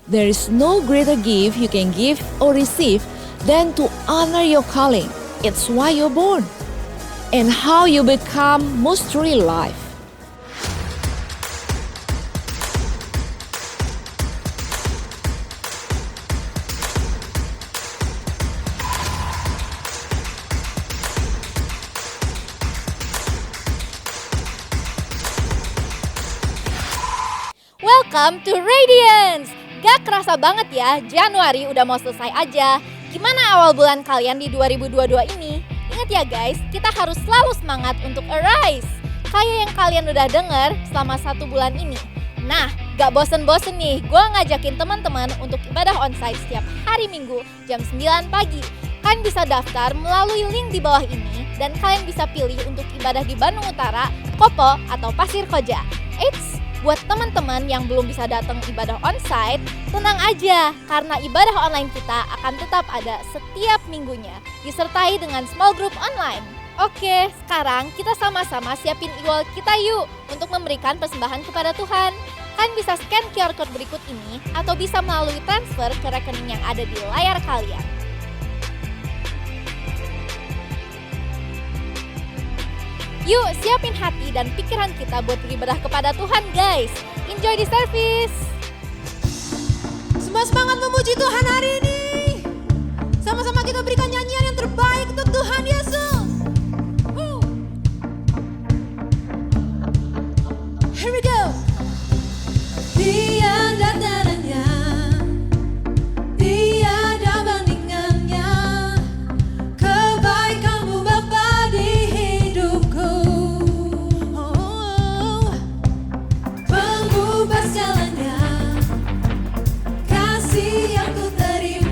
There is no greater gift you can give or receive than to honor your calling. It's why you're born and how you become most truly life. Welcome to Radiance! Gak kerasa banget ya, Januari udah mau selesai aja. Gimana awal bulan kalian di 2022 ini? Ingat ya guys, kita harus selalu semangat untuk arise. Kayak yang kalian udah denger selama 1 bulan ini. Nah, gak bosen-bosen nih, gue ngajakin teman-teman untuk ibadah onsite setiap hari Minggu jam 9 pagi. Kalian bisa daftar melalui link di bawah ini dan kalian bisa pilih untuk ibadah di Bandung Utara, Kopo, atau Pasir Koja. Eits, buat teman-teman yang belum bisa datang ibadah onsite, tenang aja karena ibadah online kita akan tetap ada setiap minggunya, disertai dengan small group online. Oke, sekarang kita sama-sama siapin e-wallet kita yuk untuk memberikan persembahan kepada Tuhan. Kalian bisa scan QR code berikut ini atau bisa melalui transfer ke rekening yang ada di layar kalian. Yuk siapin hati dan pikiran kita buat beribadah kepada Tuhan guys. Enjoy the service. Semua semangat memuji Tuhan hari ini. Sama-sama kita berikan nyanyian yang terbaik untuk Tuhan Yesus. Here we go. Tiada tandanya, tiada bandingannya, kebaikan-Mu Bapa di hidupku. Pengubah segalanya, kasih yang ku terima.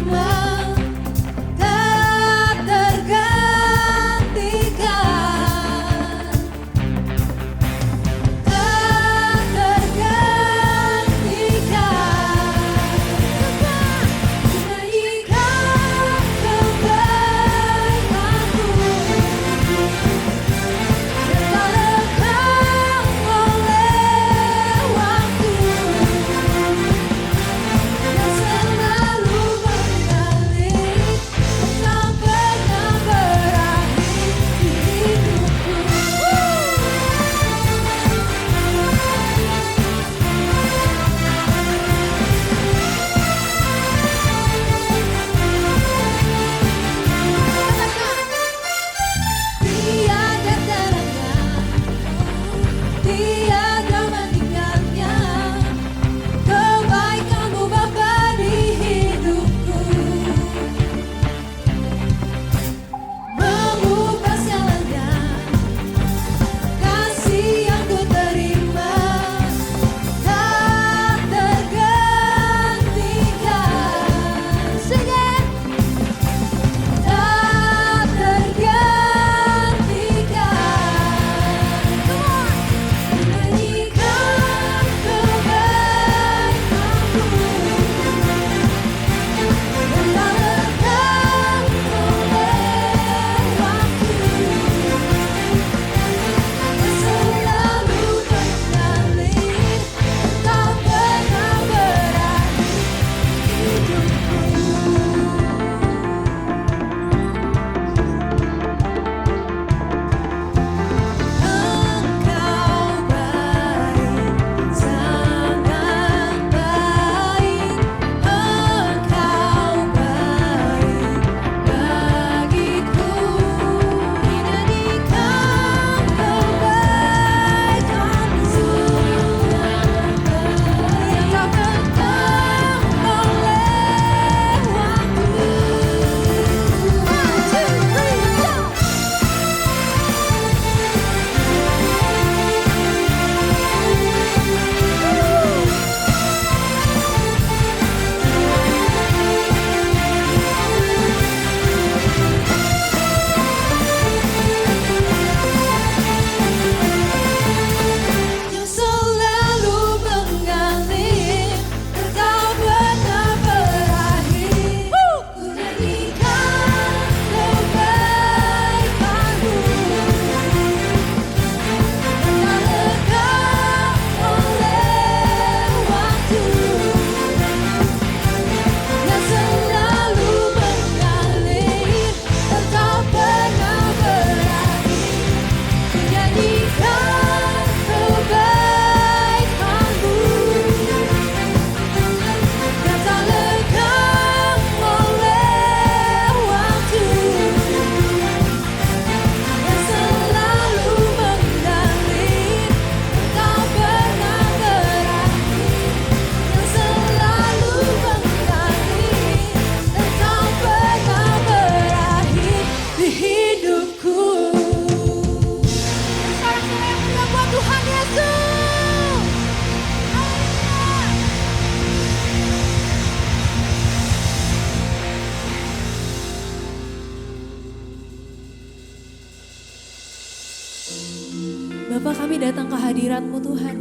Kami datang ke hadirat-Mu Tuhan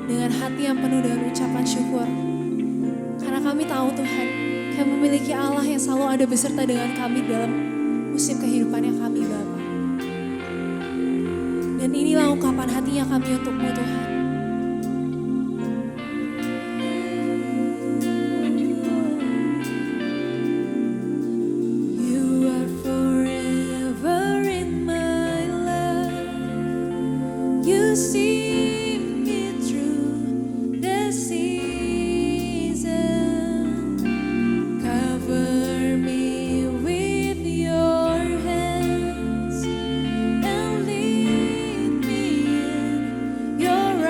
dengan hati yang penuh dengan ucapan syukur. Karena kami tahu Tuhan, Kami memiliki Allah yang selalu ada beserta dengan kami dalam musim kehidupan yang kami Bapa. Dan inilah ungkapan hatinya kami untuk-Mu Tuhan. You see me through the season, cover me with your hands and lead me in your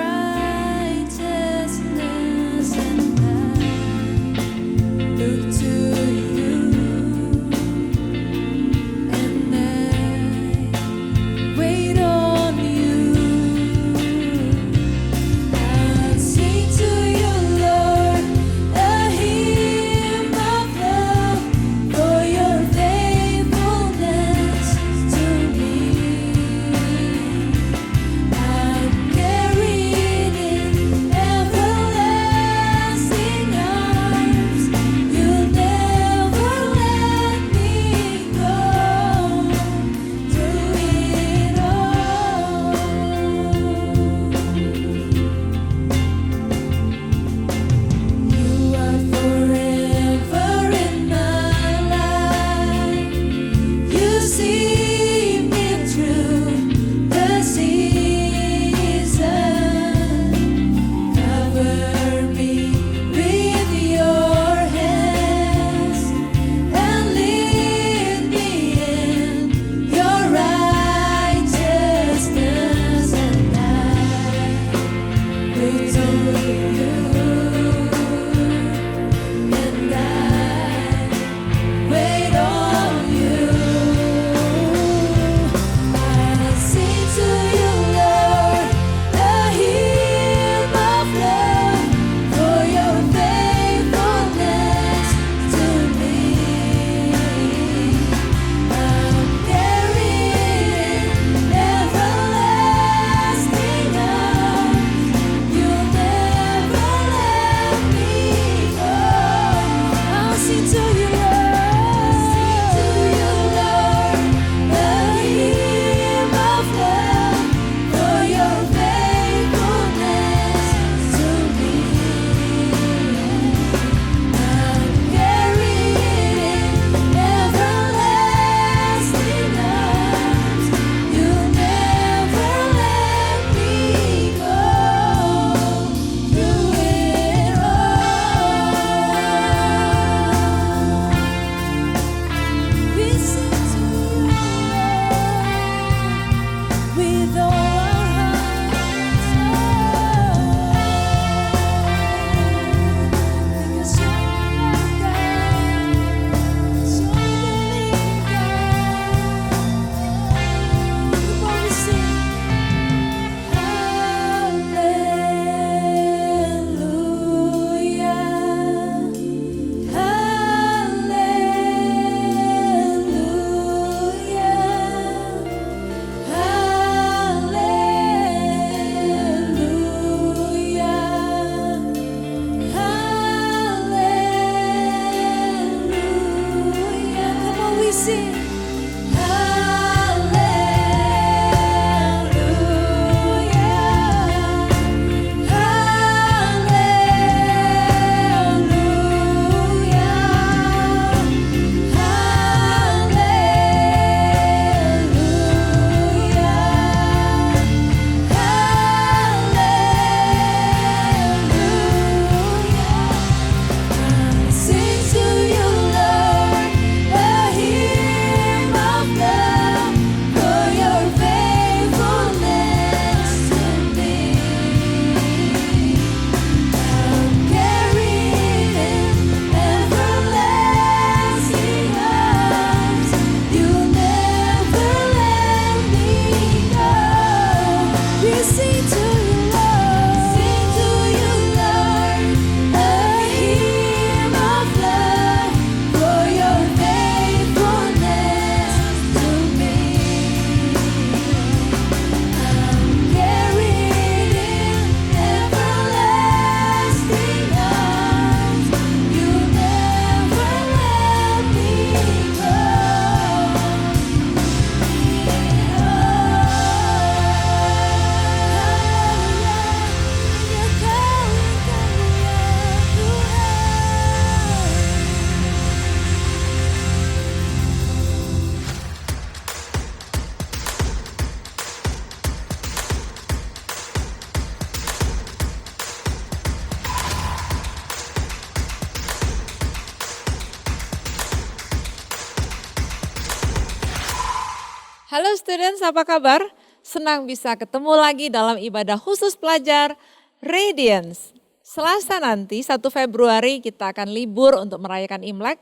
Halo students, apa kabar? Senang bisa ketemu lagi dalam ibadah khusus pelajar Radiance. Selasa nanti 1 Februari kita akan libur untuk merayakan Imlek.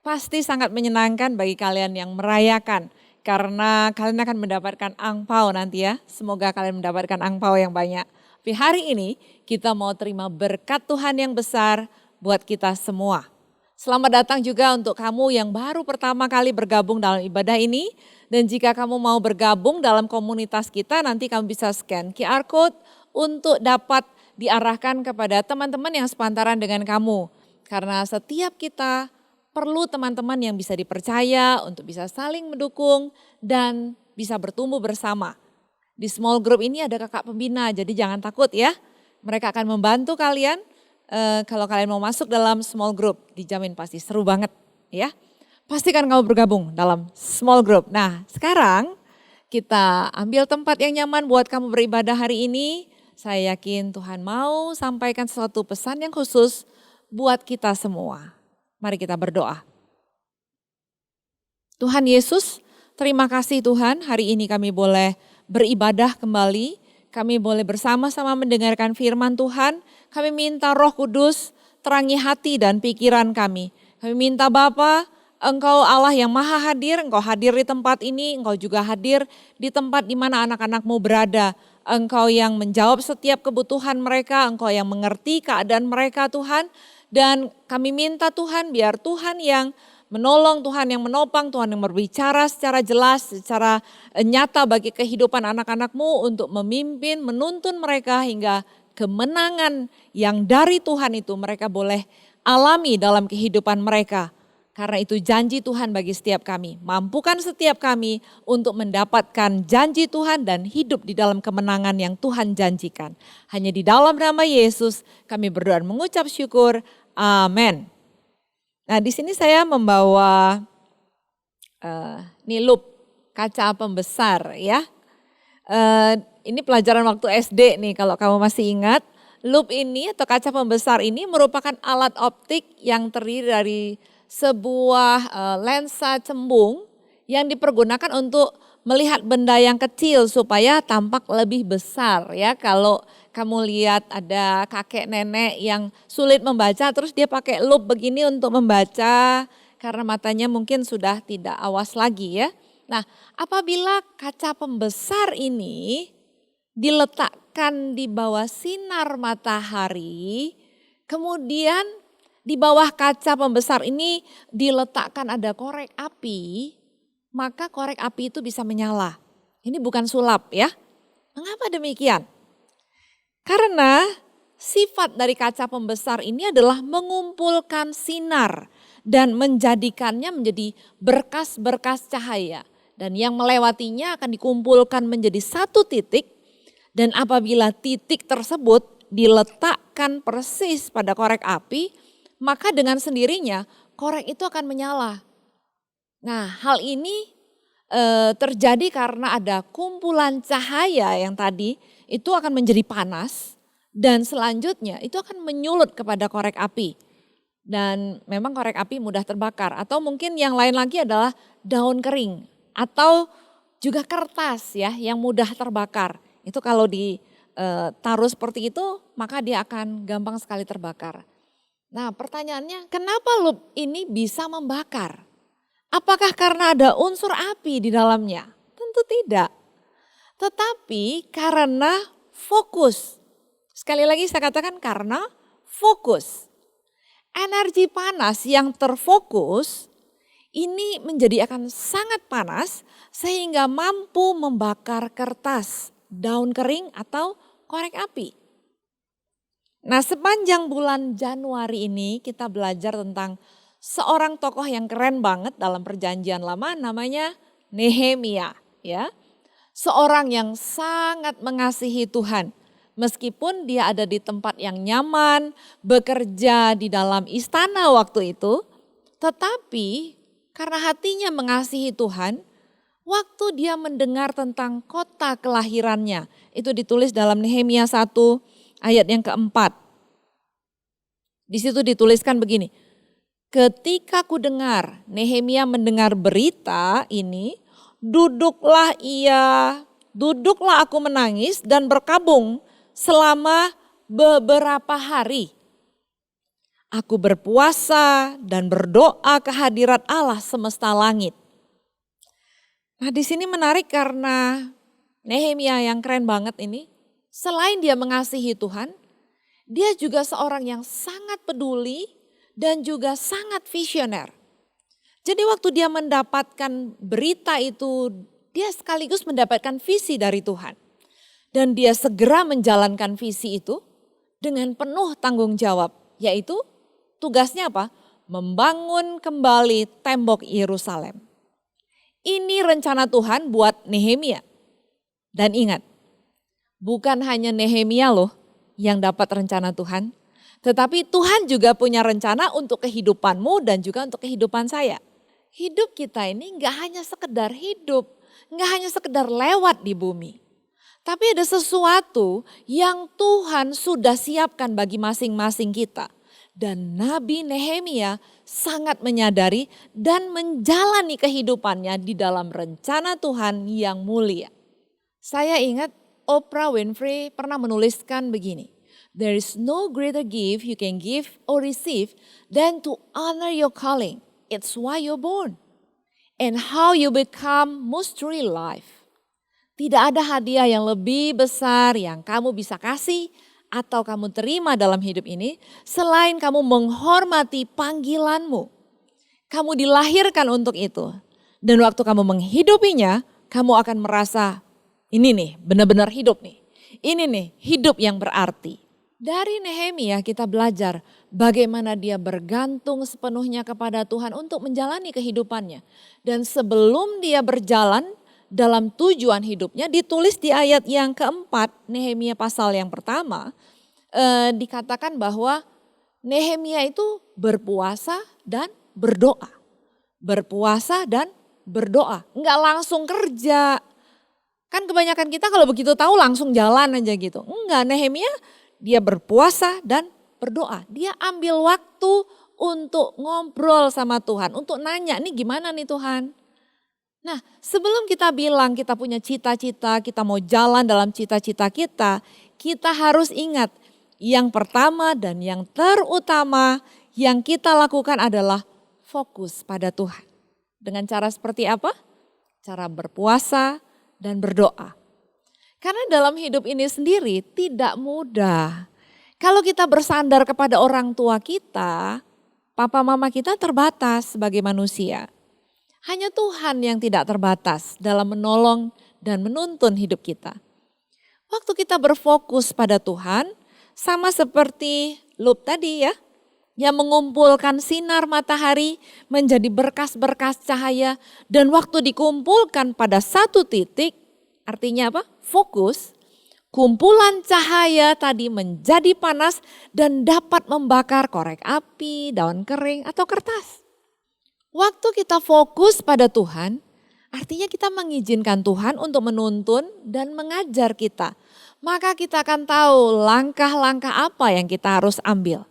Pasti sangat menyenangkan bagi kalian yang merayakan. Karena kalian akan mendapatkan angpau nanti ya. Semoga kalian mendapatkan angpau yang banyak. Tapi hari ini kita mau terima berkat Tuhan yang besar buat kita semua. Selamat datang juga untuk kamu yang baru pertama kali bergabung dalam ibadah ini. Dan jika kamu mau bergabung dalam komunitas kita, nanti kamu bisa scan QR Code untuk dapat diarahkan kepada teman-teman yang sepantaran dengan kamu. Karena setiap kita perlu teman-teman yang bisa dipercaya untuk bisa saling mendukung dan bisa bertumbuh bersama. Di small group ini ada kakak pembina, jadi jangan takut ya. Mereka akan membantu kalian kalau kalian mau masuk dalam small group. Dijamin pasti seru banget ya. Pastikan kamu bergabung dalam small group. Nah, sekarang kita ambil tempat yang nyaman buat kamu beribadah hari ini. Saya yakin Tuhan mau sampaikan suatu pesan yang khusus buat kita semua. Mari kita berdoa. Tuhan Yesus, terima kasih Tuhan, hari ini kami boleh beribadah kembali. Kami boleh bersama-sama mendengarkan firman Tuhan. Kami minta Roh Kudus terangi hati dan pikiran kami. Kami minta Bapa, Engkau Allah yang maha hadir, Engkau hadir di tempat ini, Engkau juga hadir di tempat di mana anak-anak-Mu berada. Engkau yang menjawab setiap kebutuhan mereka, Engkau yang mengerti keadaan mereka Tuhan. Dan kami minta Tuhan biar Tuhan yang menolong, Tuhan yang menopang, Tuhan yang berbicara secara jelas, secara nyata bagi kehidupan anak-anak-Mu untuk memimpin, menuntun mereka hingga kemenangan yang dari Tuhan itu mereka boleh alami dalam kehidupan mereka. Karena itu janji Tuhan bagi setiap kami. Mampukan setiap kami untuk mendapatkan janji Tuhan dan hidup di dalam kemenangan yang Tuhan janjikan. Hanya di dalam nama Yesus kami berdoa dan mengucap syukur. Amin. Nah di sini saya membawa nilup kaca pembesar ya. Ini pelajaran waktu SD nih kalau kamu masih ingat. Lup ini atau kaca pembesar ini merupakan alat optik yang terdiri dari sebuah lensa cembung yang dipergunakan untuk melihat benda yang kecil supaya tampak lebih besar ya. Kalau kamu lihat ada kakek nenek yang sulit membaca terus dia pakai lup begini untuk membaca karena matanya mungkin sudah tidak awas lagi ya. Nah, apabila kaca pembesar ini diletakkan di bawah sinar matahari, kemudian di bawah kaca pembesar ini diletakkan ada korek api, maka korek api itu bisa menyala. Ini bukan sulap ya. Mengapa demikian? Karena sifat dari kaca pembesar ini adalah mengumpulkan sinar dan menjadikannya menjadi berkas-berkas cahaya. Dan yang melewatinya akan dikumpulkan menjadi satu titik dan apabila titik tersebut diletakkan persis pada korek api, maka dengan sendirinya korek itu akan menyala. Nah hal ini terjadi karena ada kumpulan cahaya yang tadi itu akan menjadi panas dan selanjutnya itu akan menyulut kepada korek api. Dan memang korek api mudah terbakar atau mungkin yang lain lagi adalah daun kering atau juga kertas ya yang mudah terbakar. Itu kalau ditaruh seperti itu maka dia akan gampang sekali terbakar. Nah pertanyaannya kenapa lup ini bisa membakar? Apakah karena ada unsur api di dalamnya? Tentu tidak. Tetapi karena fokus. Sekali lagi saya katakan karena fokus. Energi panas yang terfokus ini menjadi akan sangat panas sehingga mampu membakar kertas, daun kering atau korek api. Nah sepanjang bulan Januari ini kita belajar tentang seorang tokoh yang keren banget dalam perjanjian lama namanya Nehemia ya. Seorang yang sangat mengasihi Tuhan. Meskipun dia ada di tempat yang nyaman, bekerja di dalam istana waktu itu. Tetapi karena hatinya mengasihi Tuhan, waktu dia mendengar tentang kota kelahirannya. Itu ditulis dalam Nehemia 1 ayat yang keempat. Di situ dituliskan begini. Ketika ku dengar, Nehemia mendengar berita ini, Duduklah aku menangis dan berkabung selama beberapa hari. Aku berpuasa dan berdoa ke hadirat Allah semesta langit. Nah, di sini menarik karena Nehemia yang keren banget ini, selain dia mengasihi Tuhan, dia juga seorang yang sangat peduli dan juga sangat visioner. Jadi waktu dia mendapatkan berita itu, dia sekaligus mendapatkan visi dari Tuhan. Dan dia segera menjalankan visi itu dengan penuh tanggung jawab, yaitu tugasnya apa? Membangun kembali tembok Yerusalem. Ini rencana Tuhan buat Nehemia. Dan ingat, bukan hanya Nehemia loh yang dapat rencana Tuhan, tetapi Tuhan juga punya rencana untuk kehidupanmu dan juga untuk kehidupan saya. Hidup kita ini gak hanya sekedar hidup, gak hanya sekedar lewat di bumi. Tapi ada sesuatu yang Tuhan sudah siapkan bagi masing-masing kita. Dan Nabi Nehemia sangat menyadari dan menjalani kehidupannya di dalam rencana Tuhan yang mulia. Saya ingat Oprah Winfrey pernah menuliskan begini. There is no greater gift you can give or receive than to honor your calling. It's why you're born and how you become mystery life. Tidak ada hadiah yang lebih besar yang kamu bisa kasih atau kamu terima dalam hidup ini selain kamu menghormati panggilanmu. Kamu dilahirkan untuk itu. Dan waktu kamu menghidupinya, kamu akan merasa ini nih benar-benar hidup nih. Ini nih hidup yang berarti. Dari Nehemia kita belajar bagaimana dia bergantung sepenuhnya kepada Tuhan untuk menjalani kehidupannya. Dan sebelum dia berjalan dalam tujuan hidupnya, ditulis di ayat yang keempat, Nehemia pasal yang pertama, dikatakan bahwa Nehemia itu berpuasa dan berdoa. Berpuasa dan berdoa, enggak langsung kerja. Kan kebanyakan kita kalau begitu tahu langsung jalan aja gitu. Enggak, Nehemia dia berpuasa dan berdoa. Dia ambil waktu untuk ngobrol sama Tuhan, untuk nanya nih gimana nih Tuhan. Nah, sebelum kita bilang kita punya cita-cita, kita mau jalan dalam cita-cita kita harus ingat yang pertama dan yang terutama yang kita lakukan adalah fokus pada Tuhan. Dengan cara seperti apa? Cara berpuasa dan berdoa. Karena dalam hidup ini sendiri tidak mudah. Kalau kita bersandar kepada orang tua kita, papa mama kita terbatas sebagai manusia. Hanya Tuhan yang tidak terbatas dalam menolong dan menuntun hidup kita. Waktu kita berfokus pada Tuhan, sama seperti Lut tadi ya, yang mengumpulkan sinar matahari menjadi berkas-berkas cahaya dan waktu dikumpulkan pada satu titik, artinya apa? Fokus, kumpulan cahaya tadi menjadi panas dan dapat membakar korek api, daun kering atau kertas. Waktu kita fokus pada Tuhan, artinya kita mengizinkan Tuhan untuk menuntun dan mengajar kita. Maka kita akan tahu langkah-langkah apa yang kita harus ambil.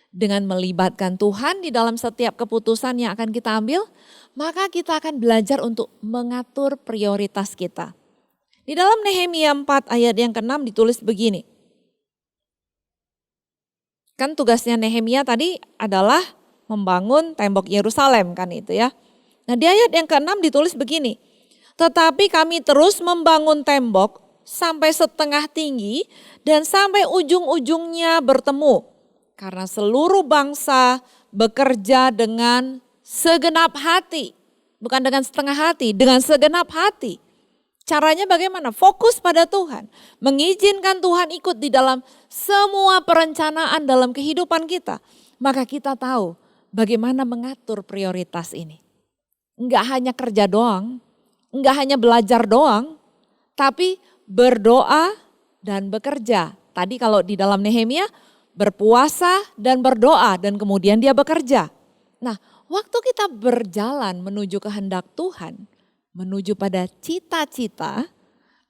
Dengan melibatkan Tuhan di dalam setiap keputusan yang akan kita ambil, maka kita akan belajar untuk mengatur prioritas kita. Di dalam Nehemia 4 ayat yang ke-6 ditulis begini. Kan tugasnya Nehemia tadi adalah membangun tembok Yerusalem kan itu ya. Nah di ayat yang ke-6 ditulis begini. Tetapi kami terus membangun tembok sampai setengah tinggi dan sampai ujung-ujungnya bertemu. Karena seluruh bangsa bekerja dengan segenap hati. Bukan dengan setengah hati, dengan segenap hati. Caranya bagaimana? Fokus pada Tuhan. Mengizinkan Tuhan ikut di dalam semua perencanaan dalam kehidupan kita. Maka kita tahu bagaimana mengatur prioritas ini. Enggak hanya kerja doang, enggak hanya belajar doang, tapi berdoa dan bekerja. Tadi kalau di dalam Nehemia berpuasa dan berdoa dan kemudian dia bekerja. Nah, waktu kita berjalan menuju kehendak Tuhan, menuju pada cita-cita,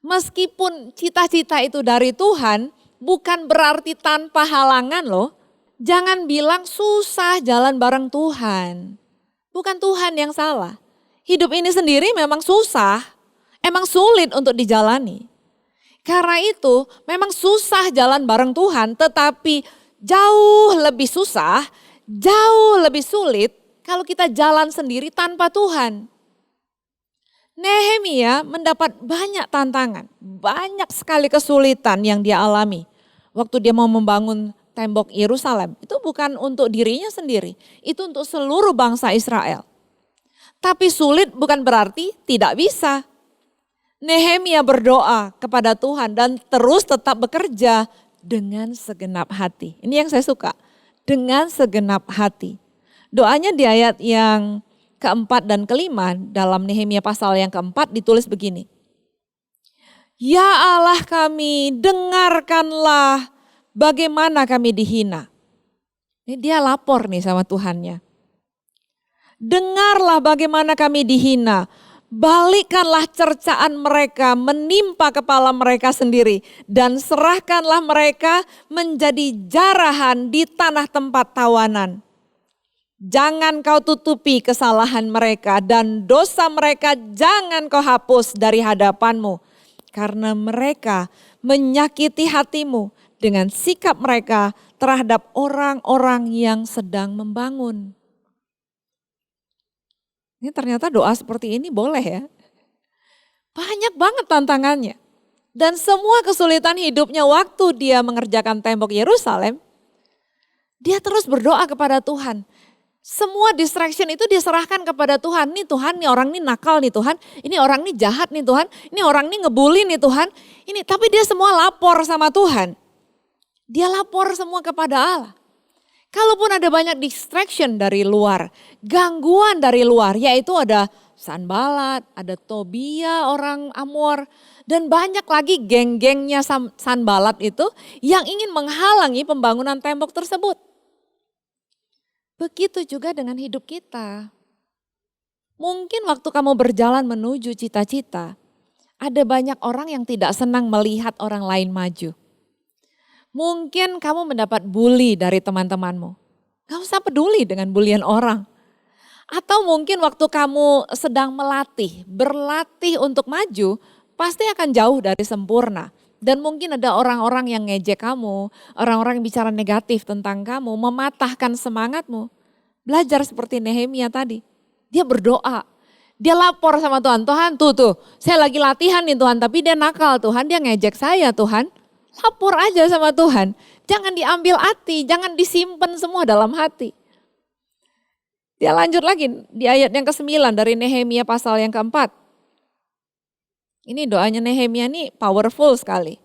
meskipun cita-cita itu dari Tuhan, bukan berarti tanpa halangan loh. Jangan bilang susah jalan bareng Tuhan. Bukan Tuhan yang salah. Hidup ini sendiri memang susah. Emang sulit untuk dijalani. Karena itu memang susah jalan bareng Tuhan, tetapi jauh lebih susah, jauh lebih sulit kalau kita jalan sendiri tanpa Tuhan. Nehemia mendapat banyak tantangan, banyak sekali kesulitan yang dia alami. Waktu dia mau membangun tembok Yerusalem, itu bukan untuk dirinya sendiri, itu untuk seluruh bangsa Israel. Tapi sulit bukan berarti tidak bisa. Nehemia berdoa kepada Tuhan dan terus tetap bekerja dengan segenap hati. Ini yang saya suka, dengan segenap hati. Doanya di ayat yang keempat dan kelima dalam Nehemia pasal yang keempat ditulis begini. Ya Allah kami, dengarkanlah bagaimana kami dihina. Ini dia lapor nih sama Tuhannya. Dengarlah bagaimana kami dihina. Balikkanlah cercaan mereka menimpa kepala mereka sendiri. Dan serahkanlah mereka menjadi jarahan di tanah tempat tawanan. Jangan kau tutupi kesalahan mereka dan dosa mereka jangan kau hapus dari hadapanmu. Karena mereka menyakiti hatimu dengan sikap mereka terhadap orang-orang yang sedang membangun. Ini ternyata doa seperti ini boleh ya. Banyak banget tantangannya. Dan semua kesulitan hidupnya waktu dia mengerjakan tembok Yerusalem, dia terus berdoa kepada Tuhan. Semua distraction itu diserahkan kepada Tuhan. Nih Tuhan, nih orang nih nakal nih Tuhan. Ini orang nih jahat nih Tuhan. Ini orang nih ngebully nih Tuhan. Ini tapi dia semua lapor sama Tuhan. Dia lapor semua kepada Allah. Kalaupun ada banyak distraction dari luar, gangguan dari luar, yaitu ada Sanbalat, ada Tobia orang Amor, dan banyak lagi geng-gengnya Sanbalat itu yang ingin menghalangi pembangunan tembok tersebut. Begitu juga dengan hidup kita. Mungkin waktu kamu berjalan menuju cita-cita, ada banyak orang yang tidak senang melihat orang lain maju. Mungkin kamu mendapat bully dari teman-temanmu. Gak usah peduli dengan bulian orang. Atau mungkin waktu kamu sedang berlatih untuk maju, pasti akan jauh dari sempurna. Dan mungkin ada orang-orang yang ngejek kamu, orang-orang yang bicara negatif tentang kamu, mematahkan semangatmu. Belajar seperti Nehemia tadi. Dia berdoa, dia lapor sama Tuhan. Tuhan tuh, saya lagi latihan nih Tuhan, tapi dia nakal Tuhan, dia ngejek saya Tuhan. Lapor aja sama Tuhan. Jangan diambil hati, jangan disimpan semua dalam hati. Dia lanjut lagi di ayat yang ke-9 dari Nehemia pasal yang keempat. Ini doanya Nehemia ini powerful sekali.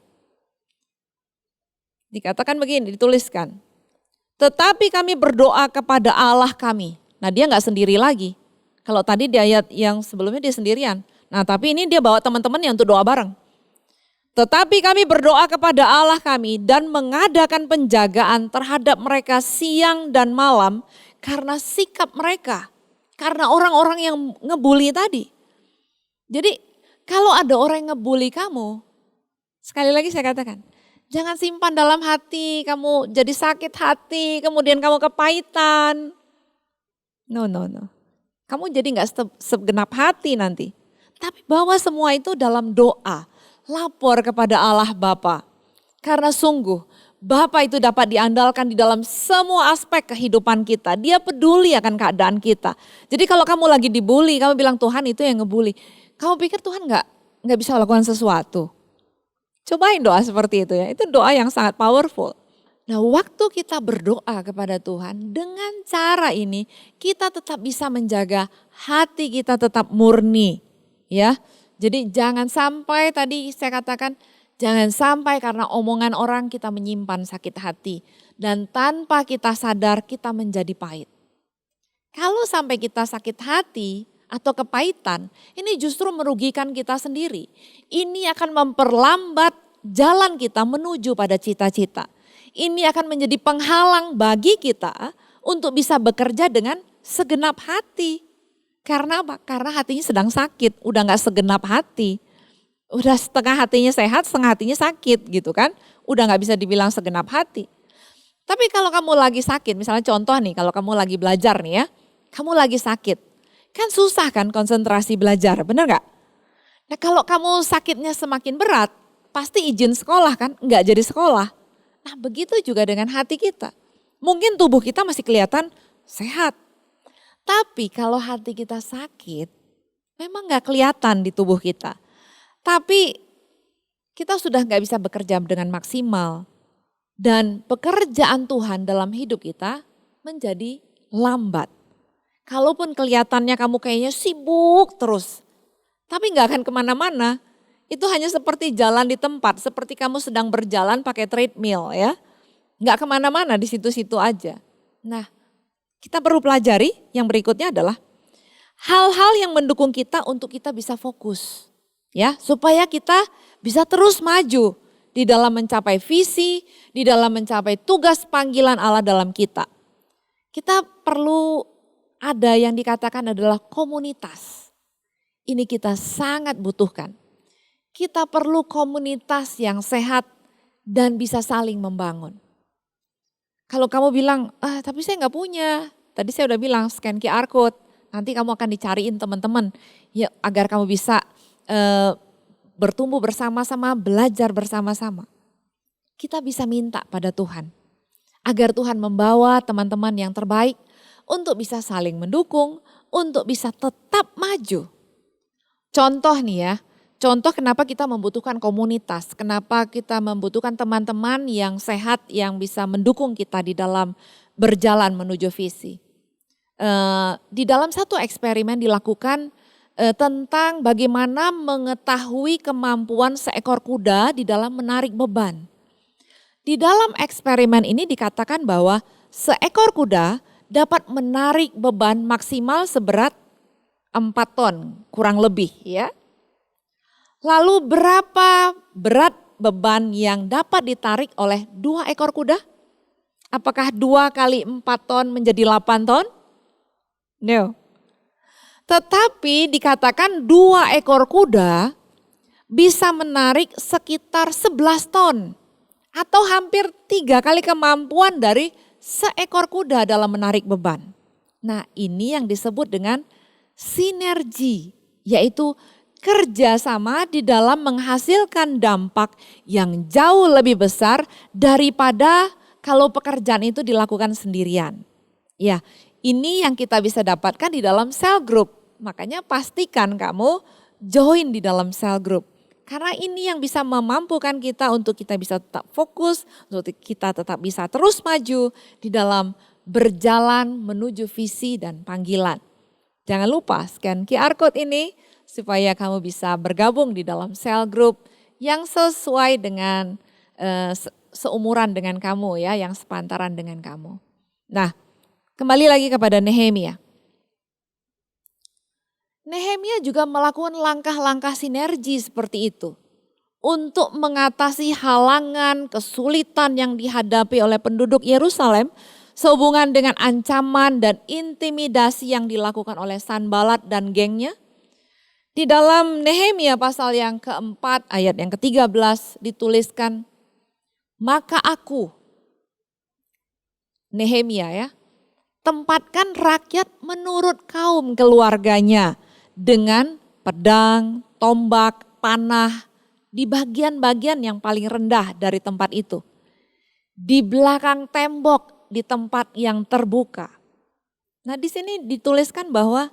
Dikatakan begini, dituliskan. Tetapi kami berdoa kepada Allah kami. Nah dia gak sendiri lagi. Kalau tadi di ayat yang sebelumnya dia sendirian. Nah tapi ini dia bawa teman-temannya untuk doa bareng. Tetapi kami berdoa kepada Allah kami dan mengadakan penjagaan terhadap mereka siang dan malam karena sikap mereka. Karena orang-orang yang ngebully tadi. Jadi kalau ada orang yang ngebully kamu, sekali lagi saya katakan, jangan simpan dalam hati, kamu jadi sakit hati, kemudian kamu kepahitan. No. Kamu jadi gak segenap hati nanti. Tapi bawa semua itu dalam doa. Lapor kepada Allah Bapa. Karena sungguh Bapa itu dapat diandalkan di dalam semua aspek kehidupan kita. Dia peduli akan keadaan kita. Jadi kalau kamu lagi dibully, kamu bilang Tuhan itu yang ngebully. Kamu pikir Tuhan nggak bisa lakukan sesuatu? Cobain doa seperti itu ya. Itu doa yang sangat powerful. Nah waktu kita berdoa kepada Tuhan dengan cara ini kita tetap bisa menjaga hati kita tetap murni. Ya. Jadi jangan sampai tadi saya katakan, jangan sampai karena omongan orang kita menyimpan sakit hati. Dan tanpa kita sadar kita menjadi pahit. Kalau sampai kita sakit hati atau kepahitan, ini justru merugikan kita sendiri. Ini akan memperlambat jalan kita menuju pada cita-cita. Ini akan menjadi penghalang bagi kita untuk bisa bekerja dengan segenap hati. Karena apa? Karena hatinya sedang sakit, udah gak segenap hati. Udah setengah hatinya sehat, setengah hatinya sakit gitu kan. Udah gak bisa dibilang segenap hati. Tapi kalau kamu lagi sakit, misalnya contoh nih kalau kamu lagi belajar nih ya. Kamu lagi sakit, kan susah kan konsentrasi belajar, bener gak? Nah kalau kamu sakitnya semakin berat, pasti izin sekolah kan, nggak jadi sekolah. Nah begitu juga dengan hati kita. Mungkin tubuh kita masih kelihatan sehat. Tapi kalau hati kita sakit, memang nggak kelihatan di tubuh kita. Tapi kita sudah nggak bisa bekerja dengan maksimal. Dan pekerjaan Tuhan dalam hidup kita menjadi lambat. Kalaupun kelihatannya kamu kayaknya sibuk terus, tapi nggak akan kemana-mana. Itu hanya seperti jalan di tempat, seperti kamu sedang berjalan pakai treadmill ya. Nggak kemana-mana, di situ-situ aja. Nah, kita perlu pelajari yang berikutnya adalah hal-hal yang mendukung kita untuk kita bisa fokus. Ya, supaya kita bisa terus maju di dalam mencapai visi, di dalam mencapai tugas panggilan Allah dalam kita. Kita perlu ada yang dikatakan adalah komunitas. Ini kita sangat butuhkan. Kita perlu komunitas yang sehat dan bisa saling membangun. Kalau kamu bilang, tapi saya nggak punya. Tadi saya udah bilang scan QR code. Nanti kamu akan dicariin teman-teman ya, agar kamu bisa bertumbuh bersama-sama, belajar bersama-sama. Kita bisa minta pada Tuhan. Agar Tuhan membawa teman-teman yang terbaik untuk bisa saling mendukung, untuk bisa tetap maju. Contoh nih ya, contoh kenapa kita membutuhkan komunitas, kenapa kita membutuhkan teman-teman yang sehat yang bisa mendukung kita di dalam berjalan menuju visi. Di dalam satu eksperimen dilakukan tentang bagaimana mengetahui kemampuan seekor kuda di dalam menarik beban. Di dalam eksperimen ini dikatakan bahwa seekor kuda dapat menarik beban maksimal seberat 4 ton kurang lebih ya. Lalu berapa berat beban yang dapat ditarik oleh 2 ekor kuda? Apakah 2 kali 4 ton menjadi 8 ton? No. Tetapi dikatakan 2 ekor kuda bisa menarik sekitar 11 ton. Atau hampir 3 kali kemampuan dari seekor kuda dalam menarik beban. Nah ini yang disebut dengan sinergi, yaitu kerjasama di dalam menghasilkan dampak yang jauh lebih besar daripada kalau pekerjaan itu dilakukan sendirian. Ya, ini yang kita bisa dapatkan di dalam cell group. Makanya pastikan kamu join di dalam cell group. Karena ini yang bisa memampukan kita untuk kita bisa tetap fokus, untuk kita tetap bisa terus maju di dalam berjalan menuju visi dan panggilan. Jangan lupa scan QR code ini supaya kamu bisa bergabung di dalam cell group yang sesuai dengan seumuran dengan kamu ya, yang sepantaran dengan kamu. Nah, kembali lagi kepada Nehemia. Nehemia juga melakukan langkah-langkah sinergi seperti itu untuk mengatasi halangan, kesulitan yang dihadapi oleh penduduk Yerusalem sehubungan dengan ancaman dan intimidasi yang dilakukan oleh Sanbalat dan gengnya. Di dalam Nehemia pasal yang keempat ayat yang ke-13 dituliskan, maka aku, Nehemia ya, tempatkan rakyat menurut kaum keluarganya dengan pedang, tombak, panah di bagian-bagian yang paling rendah dari tempat itu. Di belakang tembok, di tempat yang terbuka. Nah di sini dituliskan bahwa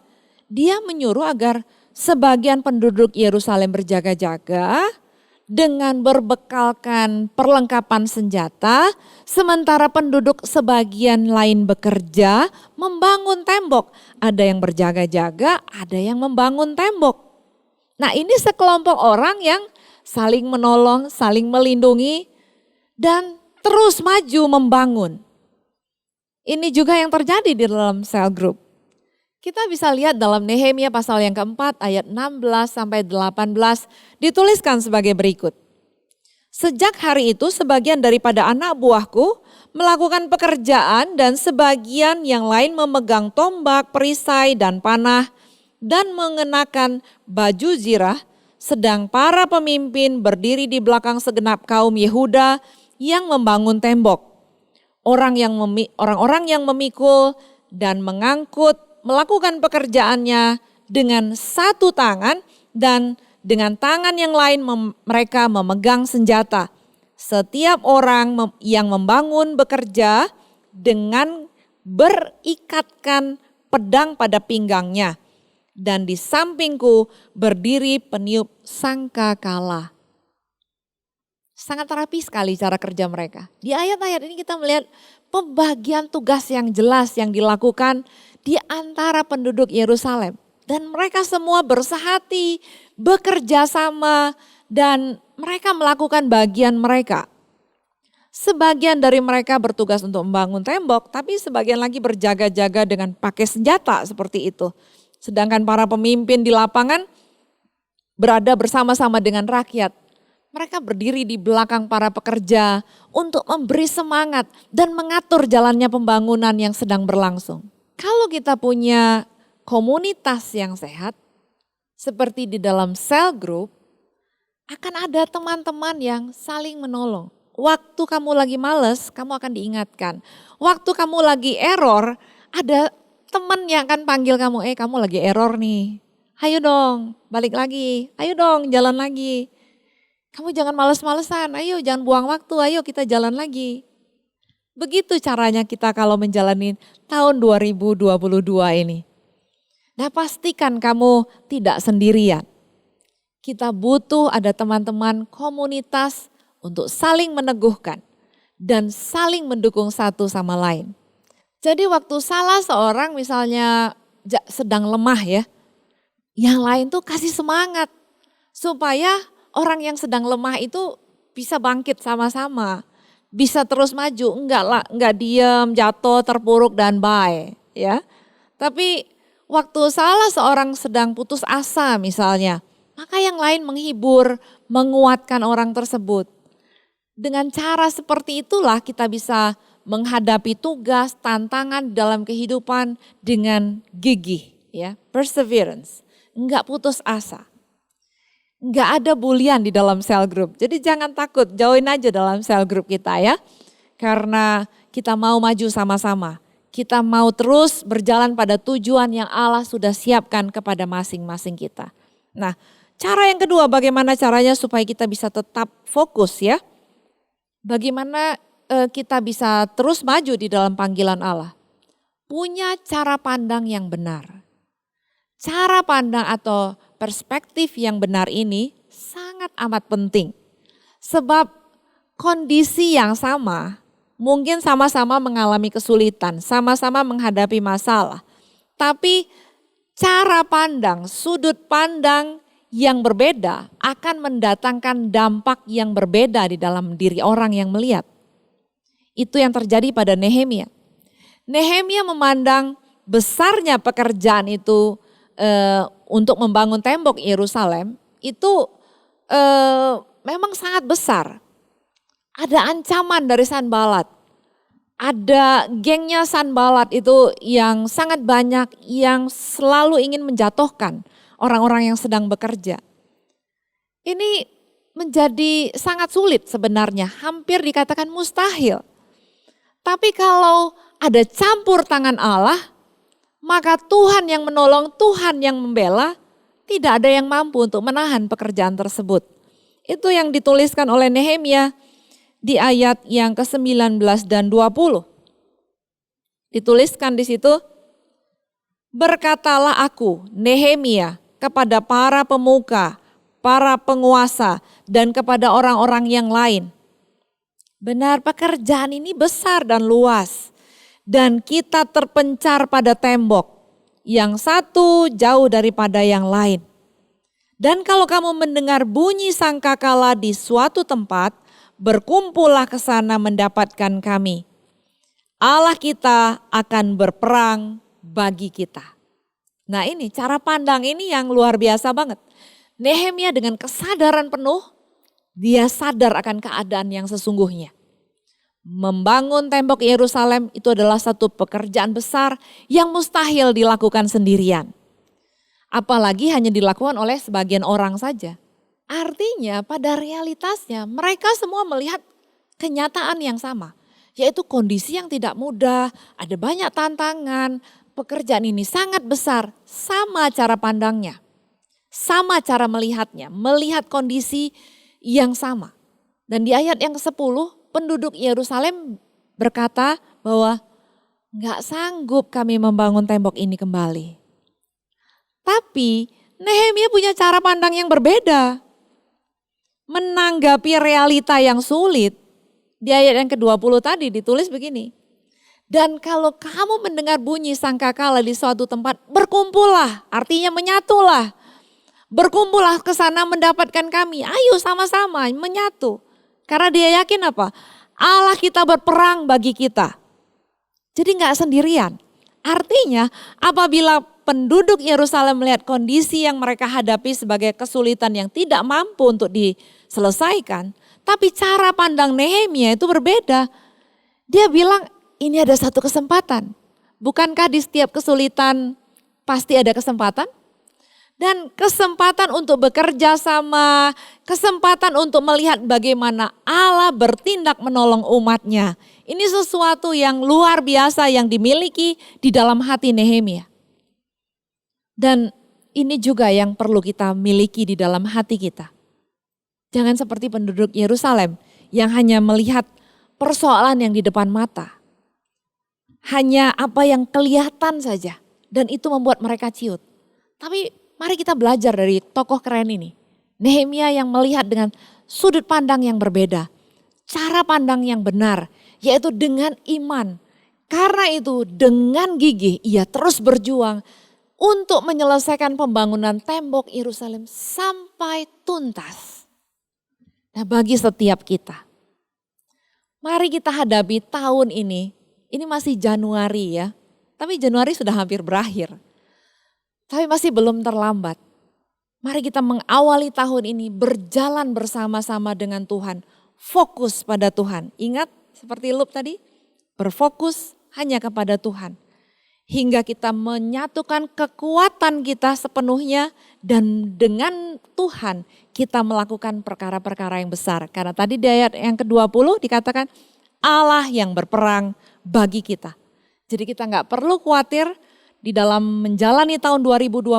dia menyuruh agar sebagian penduduk Yerusalem berjaga-jaga dengan berbekalkan perlengkapan senjata, sementara penduduk sebagian lain bekerja membangun tembok. Ada yang berjaga-jaga, ada yang membangun tembok. Nah ini sekelompok orang yang saling menolong, saling melindungi, dan terus maju membangun. Ini juga yang terjadi di dalam cell group. Kita bisa lihat dalam Nehemia pasal yang keempat ayat 16 sampai 18 dituliskan sebagai berikut. Sejak hari itu sebagian daripada anak buahku melakukan pekerjaan dan sebagian yang lain memegang tombak, perisai dan panah dan mengenakan baju zirah, sedang para pemimpin berdiri di belakang segenap kaum Yehuda yang membangun tembok. Orang-orang yang memikul dan mengangkut melakukan pekerjaannya dengan satu tangan dan dengan tangan yang lain mereka memegang senjata. Setiap orang yang membangun bekerja dengan berikatkan pedang pada pinggangnya. Dan di sampingku berdiri peniup sangkakala. Sangat rapi sekali cara kerja mereka. Di ayat-ayat ini kita melihat pembagian tugas yang jelas yang dilakukan di antara penduduk Yerusalem. Dan mereka semua bersehati, bekerja sama, dan mereka melakukan bagian mereka. Sebagian dari mereka bertugas untuk membangun tembok, tapi sebagian lagi berjaga-jaga dengan pakai senjata seperti itu. Sedangkan para pemimpin di lapangan berada bersama-sama dengan rakyat. Mereka berdiri di belakang para pekerja untuk memberi semangat dan mengatur jalannya pembangunan yang sedang berlangsung. Kalau kita punya komunitas yang sehat, seperti di dalam cell group, akan ada teman-teman yang saling menolong. Waktu kamu lagi males, kamu akan diingatkan. Waktu kamu lagi error, ada teman yang akan panggil kamu, kamu lagi error nih. Ayo dong, balik lagi. Ayo dong, jalan lagi. Kamu jangan males-malesan, ayo jangan buang waktu, ayo kita jalan lagi. Begitu caranya kita kalau menjalani tahun 2022 ini. Nah, pastikan kamu tidak sendirian. Kita butuh ada teman-teman komunitas untuk saling meneguhkan dan saling mendukung satu sama lain. Jadi waktu salah seorang misalnya sedang lemah ya, yang lain tuh kasih semangat supaya orang yang sedang lemah itu bisa bangkit sama-sama, bisa terus maju, enggak diam, jatuh, terpuruk dan bye ya. Tapi waktu salah seorang sedang putus asa misalnya, maka yang lain menghibur, menguatkan orang tersebut. Dengan cara seperti itulah kita bisa menghadapi tugas, tantangan dalam kehidupan dengan gigih, ya, perseverance, enggak putus asa. Enggak ada bulian di dalam cell group. Jadi jangan takut, join aja dalam cell group kita ya. Karena kita mau maju sama-sama. Kita mau terus berjalan pada tujuan yang Allah sudah siapkan kepada masing-masing kita. Nah, cara yang kedua bagaimana caranya supaya kita bisa tetap fokus ya. Bagaimana kita bisa terus maju di dalam panggilan Allah. Punya cara pandang yang benar. Cara pandang atau perspektif yang benar ini sangat amat penting. Sebab kondisi yang sama, mungkin sama-sama mengalami kesulitan, sama-sama menghadapi masalah. Tapi cara pandang, sudut pandang yang berbeda akan mendatangkan dampak yang berbeda di dalam diri orang yang melihat. Itu yang terjadi pada Nehemia. Nehemia memandang besarnya pekerjaan itu untuk membangun tembok Yerusalem itu memang sangat besar. Ada ancaman dari Sanbalat. Ada gengnya Sanbalat itu yang sangat banyak yang selalu ingin menjatuhkan orang-orang yang sedang bekerja. Ini menjadi sangat sulit sebenarnya, hampir dikatakan mustahil. Tapi kalau ada campur tangan Allah, maka Tuhan yang menolong, Tuhan yang membela, tidak ada yang mampu untuk menahan pekerjaan tersebut. Itu yang dituliskan oleh Nehemia di ayat yang ke-19 dan 20. Dituliskan di situ, berkatalah aku, Nehemia, kepada para pemuka, para penguasa, dan kepada orang-orang yang lain. Benar, pekerjaan ini besar dan luas. Dan kita terpencar pada tembok. Yang satu jauh daripada yang lain. Dan kalau kamu mendengar bunyi sangkakala di suatu tempat, berkumpullah ke sana mendapatkan kami. Allah kita akan berperang bagi kita. Nah ini cara pandang ini yang luar biasa banget. Nehemia dengan kesadaran penuh, dia sadar akan keadaan yang sesungguhnya. Membangun tembok Yerusalem itu adalah satu pekerjaan besar yang mustahil dilakukan sendirian. Apalagi hanya dilakukan oleh sebagian orang saja. Artinya pada realitasnya mereka semua melihat kenyataan yang sama. Yaitu kondisi yang tidak mudah, ada banyak tantangan, pekerjaan ini sangat besar, sama cara pandangnya. sama cara melihatnya, melihat kondisi yang sama. Dan di ayat yang ke-10 penduduk Yerusalem berkata bahwa nggak sanggup kami membangun tembok ini kembali. Tapi Nehemia punya cara pandang yang berbeda. Menanggapi realita yang sulit. Di ayat yang ke-20 tadi ditulis begini. Dan kalau kamu mendengar bunyi sangkakala di suatu tempat, berkumpullah, artinya menyatulah. Berkumpullah ke sana mendapatkan kami, ayo sama-sama menyatu. Karena dia yakin apa? Allah kita berperang bagi kita. Jadi nggak sendirian. Artinya apabila penduduk Yerusalem melihat kondisi yang mereka hadapi sebagai kesulitan yang tidak mampu untuk diselesaikan. Tapi cara pandang Nehemia itu berbeda. Dia bilang ini ada satu kesempatan. Bukankah di setiap kesulitan pasti ada kesempatan? Dan kesempatan untuk bekerja sama, kesempatan untuk melihat bagaimana Allah bertindak menolong umatnya. Ini sesuatu yang luar biasa yang dimiliki di dalam hati Nehemia. Dan ini juga yang perlu kita miliki di dalam hati kita. Jangan seperti penduduk Yerusalem yang hanya melihat persoalan yang di depan mata. Hanya apa yang kelihatan saja dan itu membuat mereka ciut. Tapi mari kita belajar dari tokoh keren ini. Nehemia yang melihat dengan sudut pandang yang berbeda. Cara pandang yang benar, yaitu dengan iman. Karena itu dengan gigih ia terus berjuang untuk menyelesaikan pembangunan tembok Yerusalem sampai tuntas. Nah bagi setiap kita, mari kita hadapi tahun ini masih Januari ya. Tapi Januari sudah hampir berakhir. Tapi masih belum terlambat. Mari kita mengawali tahun ini berjalan bersama-sama dengan Tuhan. Fokus pada Tuhan. Ingat seperti Lup tadi, berfokus hanya kepada Tuhan. Hingga kita menyatukan kekuatan kita sepenuhnya dan dengan Tuhan kita melakukan perkara-perkara yang besar. Karena tadi di ayat yang ke-20 dikatakan Allah yang berperang bagi kita. Jadi kita nggak perlu khawatir di dalam menjalani tahun 2022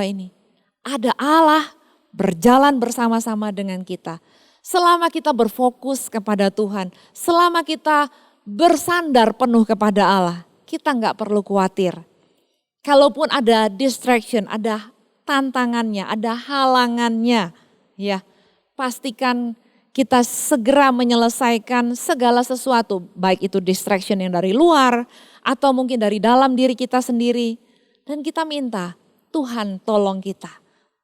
ini. Ada Allah berjalan bersama-sama dengan kita. Selama kita berfokus kepada Tuhan, selama kita bersandar penuh kepada Allah, kita nggak perlu khawatir. Kalaupun ada distraction, ada tantangannya, ada halangannya, ya pastikan kita segera menyelesaikan segala sesuatu, baik itu distraction yang dari luar atau mungkin dari dalam diri kita sendiri. Dan kita minta, Tuhan tolong kita,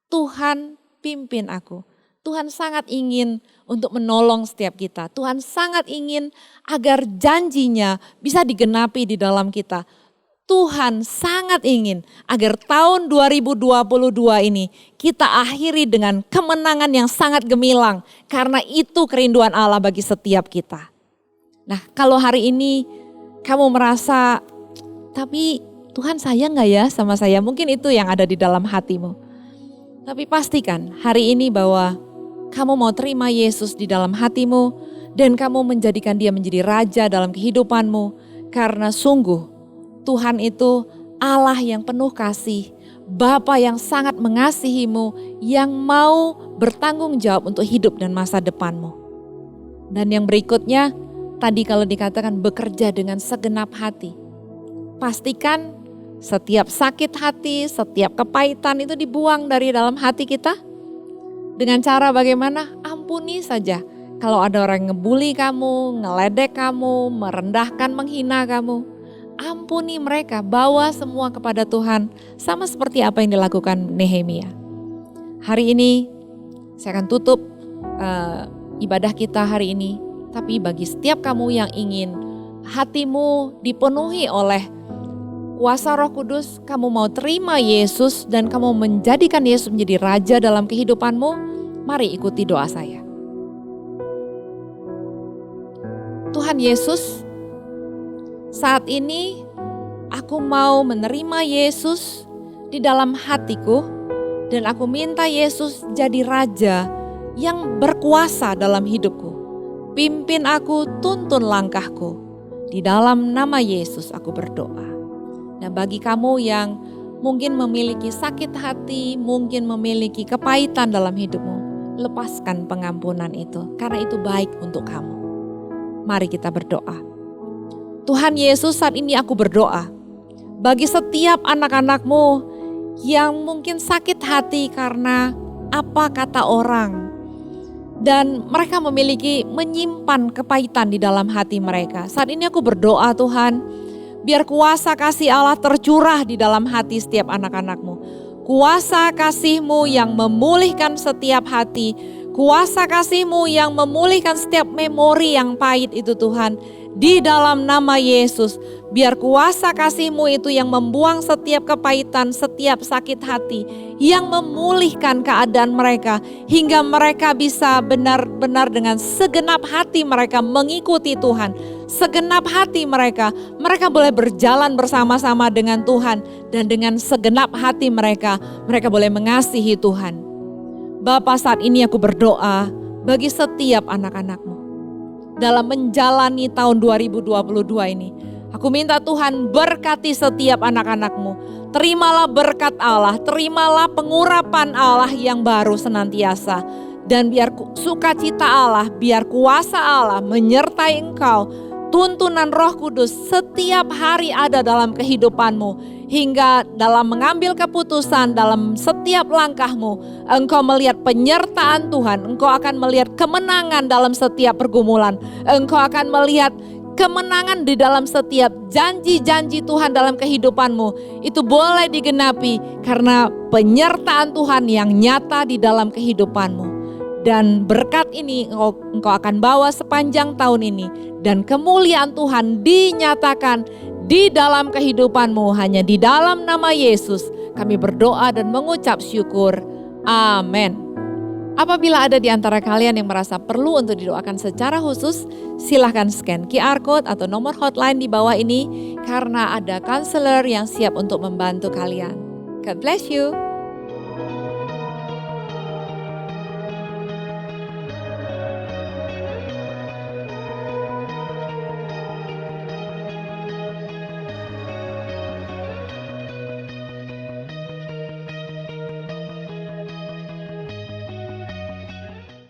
Tuhan pimpin aku. Tuhan sangat ingin untuk menolong setiap kita. Tuhan sangat ingin agar janjinya bisa digenapi di dalam kita. Tuhan sangat ingin agar tahun 2022 ini kita akhiri dengan kemenangan yang sangat gemilang. Karena itu kerinduan Allah bagi setiap kita. Nah kalau hari ini kamu merasa, tapi Tuhan sayang gak ya sama saya? Mungkin itu yang ada di dalam hatimu. Tapi pastikan hari ini bahwa kamu mau terima Yesus di dalam hatimu dan kamu menjadikan dia menjadi raja dalam kehidupanmu. Karena sungguh Tuhan itu Allah yang penuh kasih, Bapa yang sangat mengasihimu, yang mau bertanggung jawab untuk hidup dan masa depanmu. Dan yang berikutnya, tadi kalau dikatakan bekerja dengan segenap hati. Pastikan setiap sakit hati, setiap kepahitan itu dibuang dari dalam hati kita. Dengan cara bagaimana? Ampuni saja. Kalau ada orang yang ngebully kamu, ngeledek kamu, merendahkan, menghina kamu. Ampuni mereka, bawa semua kepada Tuhan. Sama seperti apa yang dilakukan Nehemia. Hari ini saya akan tutup ibadah kita hari ini. Tapi bagi setiap kamu yang ingin hatimu dipenuhi oleh kuasa Roh Kudus, kamu mau terima Yesus dan kamu menjadikan Yesus menjadi raja dalam kehidupanmu, mari ikuti doa saya. Tuhan Yesus, saat ini aku mau menerima Yesus di dalam hatiku dan aku minta Yesus jadi raja yang berkuasa dalam hidupku. Pimpin aku, tuntun langkahku. Di dalam nama Yesus aku berdoa. Nah bagi kamu yang mungkin memiliki sakit hati, mungkin memiliki kepahitan dalam hidupmu. Lepaskan pengampunan itu, karena itu baik untuk kamu. Mari kita berdoa. Tuhan Yesus, saat ini aku berdoa bagi setiap anak-anak-Mu yang mungkin sakit hati karena apa kata orang. Dan mereka menyimpan kepahitan di dalam hati mereka. Saat ini aku berdoa Tuhan, biar kuasa kasih Allah tercurah di dalam hati setiap anak-anak-Mu. Kuasa kasih-Mu yang memulihkan setiap hati. Kuasa kasih-Mu yang memulihkan setiap memori yang pahit itu Tuhan. Di dalam nama Yesus, biar kuasa kasih-Mu itu yang membuang setiap kepahitan, setiap sakit hati, yang memulihkan keadaan mereka, hingga mereka bisa benar-benar dengan segenap hati mereka mengikuti Tuhan. Segenap hati mereka boleh berjalan bersama-sama dengan Tuhan, dan dengan segenap hati mereka boleh mengasihi Tuhan. Bapa, saat ini aku berdoa bagi setiap anak-anak-Mu. Dalam menjalani tahun 2022 ini, aku minta Tuhan berkati setiap anak-anak-Mu. Terimalah berkat Allah, terimalah pengurapan Allah yang baru senantiasa. Dan biar sukacita Allah, biar kuasa Allah menyertai engkau. Tuntunan Roh Kudus setiap hari ada dalam kehidupanmu. Hingga dalam mengambil keputusan, dalam setiap langkahmu, engkau melihat penyertaan Tuhan. Engkau akan melihat kemenangan dalam setiap pergumulan. Engkau akan melihat kemenangan di dalam setiap janji-janji Tuhan dalam kehidupanmu. Itu boleh digenapi karena penyertaan Tuhan yang nyata di dalam kehidupanmu. Dan berkat ini engkau akan bawa sepanjang tahun ini. Dan kemuliaan Tuhan dinyatakan di dalam kehidupanmu, hanya di dalam nama Yesus kami berdoa dan mengucap syukur. Amin. Apabila ada di antara kalian yang merasa perlu untuk didoakan secara khusus, silahkan scan QR Code atau nomor hotline di bawah ini, karena ada konselor yang siap untuk membantu kalian. God bless you.